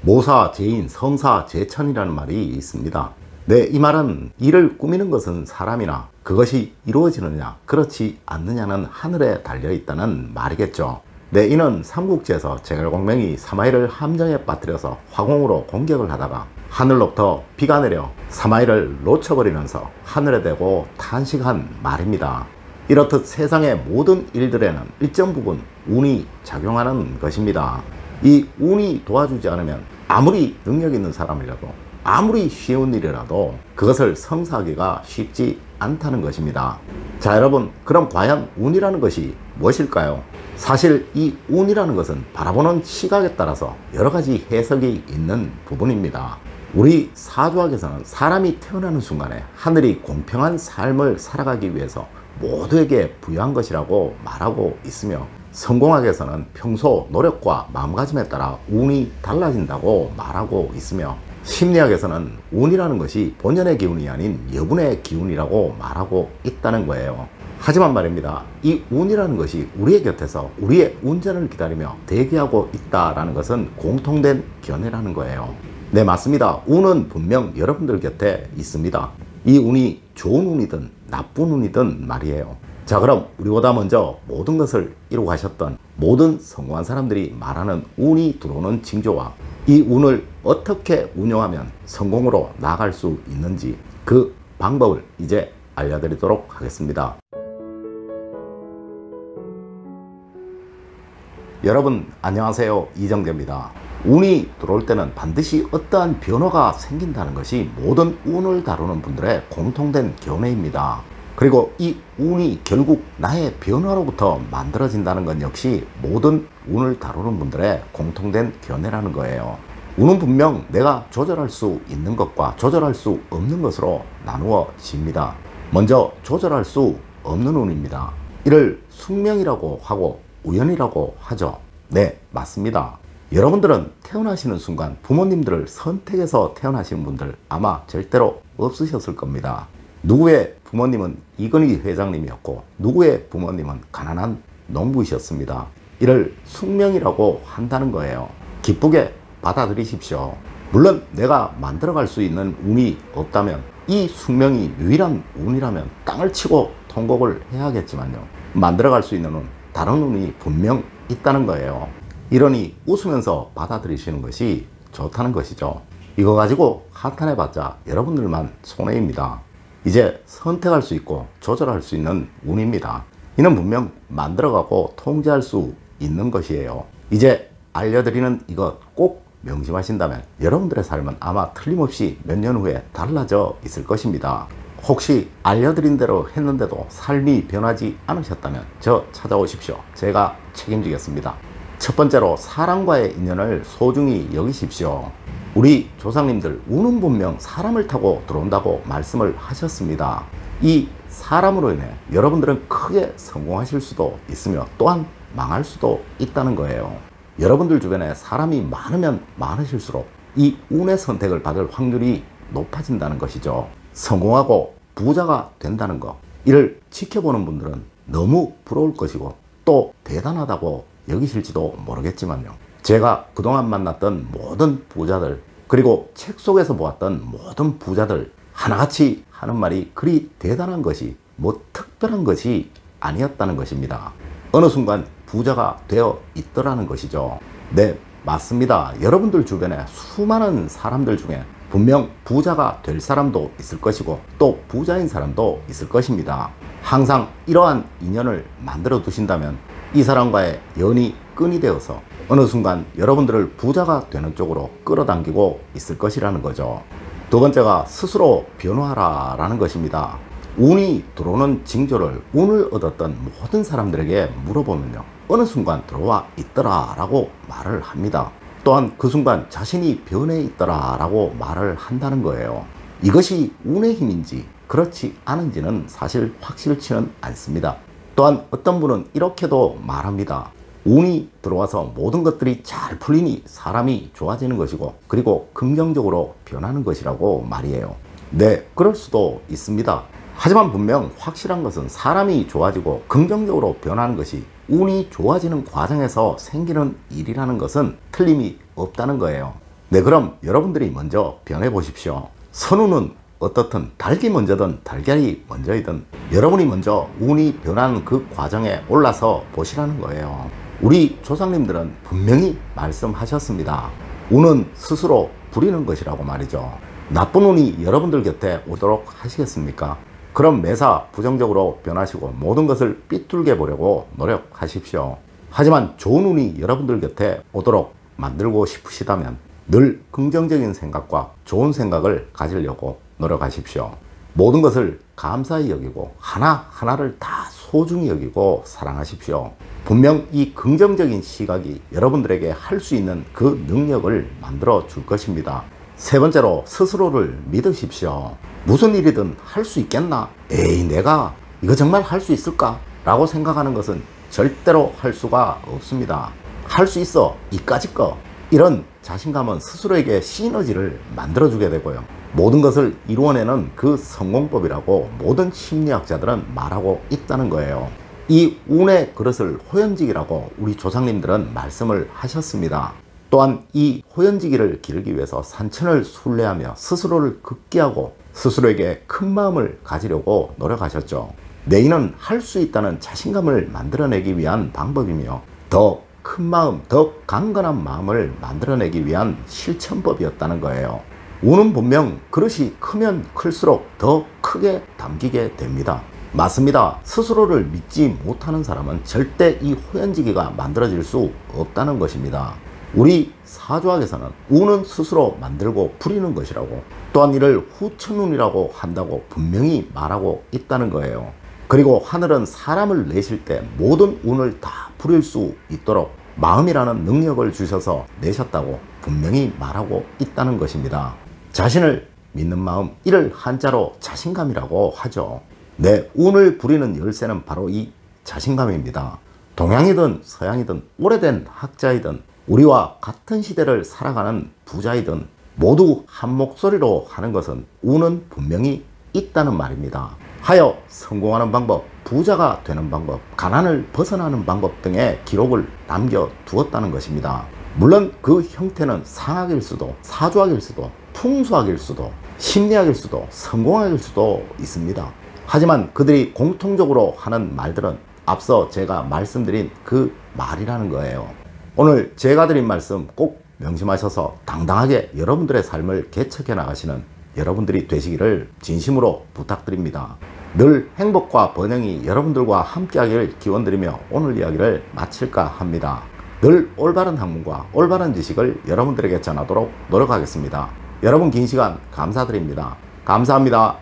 모사, 제인, 성사, 제천이라는 말이 있습니다. 네, 이 말은 일을 꾸미는 것은 사람이나 그것이 이루어지느냐 그렇지 않느냐는 하늘에 달려있다는 말이겠죠. 네, 이는 삼국지에서 제갈공명이 사마이를 함정에 빠뜨려서 화공으로 공격을 하다가 하늘로부터 비가 내려 사마이를 놓쳐버리면서 하늘에 대고 탄식한 말입니다. 이렇듯 세상의 모든 일들에는 일정 부분 운이 작용하는 것입니다. 이 운이 도와주지 않으면 아무리 능력 있는 사람이라도 아무리 쉬운 일이라도 그것을 성사하기가 쉽지 않다는 것입니다. 자, 여러분, 그럼 과연 운이라는 것이 무엇일까요? 사실 이 운이라는 것은 바라보는 시각에 따라서 여러 가지 해석이 있는 부분입니다. 우리 사주학에서는 사람이 태어나는 순간에 하늘이 공평한 삶을 살아가기 위해서 모두에게 부여한 것이라고 말하고 있으며, 성공학에서는 평소 노력과 마음가짐에 따라 운이 달라진다고 말하고 있으며, 심리학에서는 운이라는 것이 본연의 기운이 아닌 여분의 기운이라고 말하고 있다는 거예요. 하지만 말입니다, 이 운이라는 것이 우리의 곁에서 우리의 운전을 기다리며 대기하고 있다는 것은 공통된 견해라는 거예요. 네, 맞습니다. 운은 분명 여러분들 곁에 있습니다. 이 운이 좋은 운이든 나쁜 운이든 말이에요. 자, 그럼 우리보다 먼저 모든 것을 이루고 가셨던 모든 성공한 사람들이 말하는 운이 들어오는 징조와 이 운을 어떻게 운용하면 성공으로 나아갈 수 있는지 그 방법을 이제 알려드리도록 하겠습니다. 여러분 안녕하세요, 이정재입니다. 운이 들어올 때는 반드시 어떠한 변화가 생긴다는 것이 모든 운을 다루는 분들의 공통된 견해입니다. 그리고 이 운이 결국 나의 변화로부터 만들어진다는 것 역시 모든 운을 다루는 분들의 공통된 견해라는 거예요. 운은 분명 내가 조절할 수 있는 것과 조절할 수 없는 것으로 나누어집니다. 먼저 조절할 수 없는 운입니다. 이를 숙명이라고 하고 우연이라고 하죠. 네, 맞습니다. 여러분들은 태어나시는 순간 부모님들을 선택해서 태어나신 분들 아마 절대로 없으셨을 겁니다. 누구의 부모님은 이건희 회장님이었고 누구의 부모님은 가난한 농부이셨습니다. 이를 숙명이라고 한다는 거예요. 기쁘게 받아들이십시오. 물론 내가 만들어갈 수 있는 운이 없다면, 이 숙명이 유일한 운이라면 땅을 치고 통곡을 해야겠지만요, 만들어갈 수 있는 운, 다른 운이 분명 있다는 거예요. 이러니 웃으면서 받아들이시는 것이 좋다는 것이죠. 이거 가지고 한탄해봤자 여러분들만 손해입니다. 이제 선택할 수 있고 조절할 수 있는 운입니다. 이는 분명 만들어가고 통제할 수 있는 것이에요. 이제 알려드리는 이것 꼭 명심하신다면 여러분들의 삶은 아마 틀림없이 몇 년 후에 달라져 있을 것입니다. 혹시 알려드린 대로 했는데도 삶이 변하지 않으셨다면 저 찾아오십시오. 제가 책임지겠습니다. 첫 번째로 사람과의 인연을 소중히 여기십시오. 우리 조상님들 운은 분명 사람을 타고 들어온다고 말씀을 하셨습니다. 이 사람으로 인해 여러분들은 크게 성공하실 수도 있으며 또한 망할 수도 있다는 거예요. 여러분들 주변에 사람이 많으면 많으실수록 이 운의 선택을 받을 확률이 높아진다는 것이죠. 성공하고 부자가 된다는 것, 이를 지켜보는 분들은 너무 부러울 것이고 또 대단하다고 여기실지도 모르겠지만요, 제가 그동안 만났던 모든 부자들, 그리고 책 속에서 보았던 모든 부자들 하나같이 하는 말이 그리 대단한 것이 뭐 특별한 것이 아니었다는 것입니다. 어느 순간 부자가 되어 있더라는 것이죠. 네, 맞습니다. 여러분들 주변에 수많은 사람들 중에 분명 부자가 될 사람도 있을 것이고 또 부자인 사람도 있을 것입니다. 항상 이러한 인연을 만들어 두신다면 이 사람과의 연이 끈이 되어서 어느 순간 여러분들을 부자가 되는 쪽으로 끌어당기고 있을 것이라는 거죠. 두 번째가 스스로 변화하라라는 것입니다. 운이 들어오는 징조를 운을 얻었던 모든 사람들에게 물어보면요, 어느 순간 들어와 있더라 라고 말을 합니다. 또한 그 순간 자신이 변해 있더라 라고 말을 한다는 거예요. 이것이 운의 힘인지 그렇지 않은지는 사실 확실치는 않습니다. 또한 어떤 분은 이렇게도 말합니다. 운이 들어와서 모든 것들이 잘 풀리니 사람이 좋아지는 것이고 그리고 긍정적으로 변하는 것이라고 말이에요. 네, 그럴 수도 있습니다. 하지만 분명 확실한 것은 사람이 좋아지고 긍정적으로 변하는 것이 운이 좋아지는 과정에서 생기는 일이라는 것은 틀림이 없다는 거예요. 네, 그럼 여러분들이 먼저 변해 보십시오. 선우는 어떻든 닭이 먼저든 달걀이 먼저이든 여러분이 먼저 운이 변하는 그 과정에 올라서 보시라는 거예요. 우리 조상님들은 분명히 말씀하셨습니다. 운은 스스로 부리는 것이라고 말이죠. 나쁜 운이 여러분들 곁에 오도록 하시겠습니까? 그럼 매사 부정적으로 변하시고 모든 것을 삐뚤게 보려고 노력하십시오. 하지만 좋은 운이 여러분들 곁에 오도록 만들고 싶으시다면 늘 긍정적인 생각과 좋은 생각을 가지려고 노력하십시오. 모든 것을 감사히 여기고 하나하나를 다 소중히 여기고 사랑하십시오. 분명 이 긍정적인 시각이 여러분들에게 할 수 있는 그 능력을 만들어 줄 것입니다. 세 번째로 스스로를 믿으십시오. 무슨 일이든 할 수 있겠나? 에이, 내가 이거 정말 할 수 있을까? 라고 생각하는 것은 절대로 할 수가 없습니다. 할 수 있어, 이까짓 거. 이런 자신감은 스스로에게 시너지를 만들어주게 되고요. 모든 것을 이루어내는 그 성공법이라고 모든 심리학자들은 말하고 있다는 거예요. 이 운의 그릇을 호연지기라고 우리 조상님들은 말씀을 하셨습니다. 또한 이 호연지기를 기르기 위해서 산천을 순례하며 스스로를 극기하고 스스로에게 큰 마음을 가지려고 노력하셨죠. 내인은 할 수 있다는 자신감을 만들어내기 위한 방법이며 더 큰 마음, 더 강건한 마음을 만들어내기 위한 실천법이었다는 거예요. 운은 분명 그릇이 크면 클수록 더 크게 담기게 됩니다. 맞습니다. 스스로를 믿지 못하는 사람은 절대 이 호연지기가 만들어질 수 없다는 것입니다. 우리 사주학에서는 운은 스스로 만들고 부리는 것이라고, 또한 이를 후천운이라고 한다고 분명히 말하고 있다는 거예요. 그리고 하늘은 사람을 내실 때 모든 운을 다 부릴 수 있도록 마음이라는 능력을 주셔서 내셨다고 분명히 말하고 있다는 것입니다. 자신을 믿는 마음, 이를 한자로 자신감이라고 하죠. 내 운을 부리는 열쇠는 바로 이 자신감입니다. 동양이든 서양이든 오래된 학자이든 우리와 같은 시대를 살아가는 부자이든 모두 한 목소리로 하는 것은 운은 분명히 있다는 말입니다. 하여 성공하는 방법, 부자가 되는 방법, 가난을 벗어나는 방법 등의 기록을 남겨두었다는 것입니다. 물론 그 형태는 상학일 수도, 사주학일 수도, 풍수학일 수도, 심리학일 수도, 성공학일 수도 있습니다. 하지만 그들이 공통적으로 하는 말들은 앞서 제가 말씀드린 그 말이라는 거예요. 오늘 제가 드린 말씀 꼭 명심하셔서 당당하게 여러분들의 삶을 개척해 나가시는 여러분들이 되시기를 진심으로 부탁드립니다. 늘 행복과 번영이 여러분들과 함께하기를 기원드리며 오늘 이야기를 마칠까 합니다. 늘 올바른 학문과 올바른 지식을 여러분들에게 전하도록 노력하겠습니다. 여러분 긴 시간 감사드립니다. 감사합니다.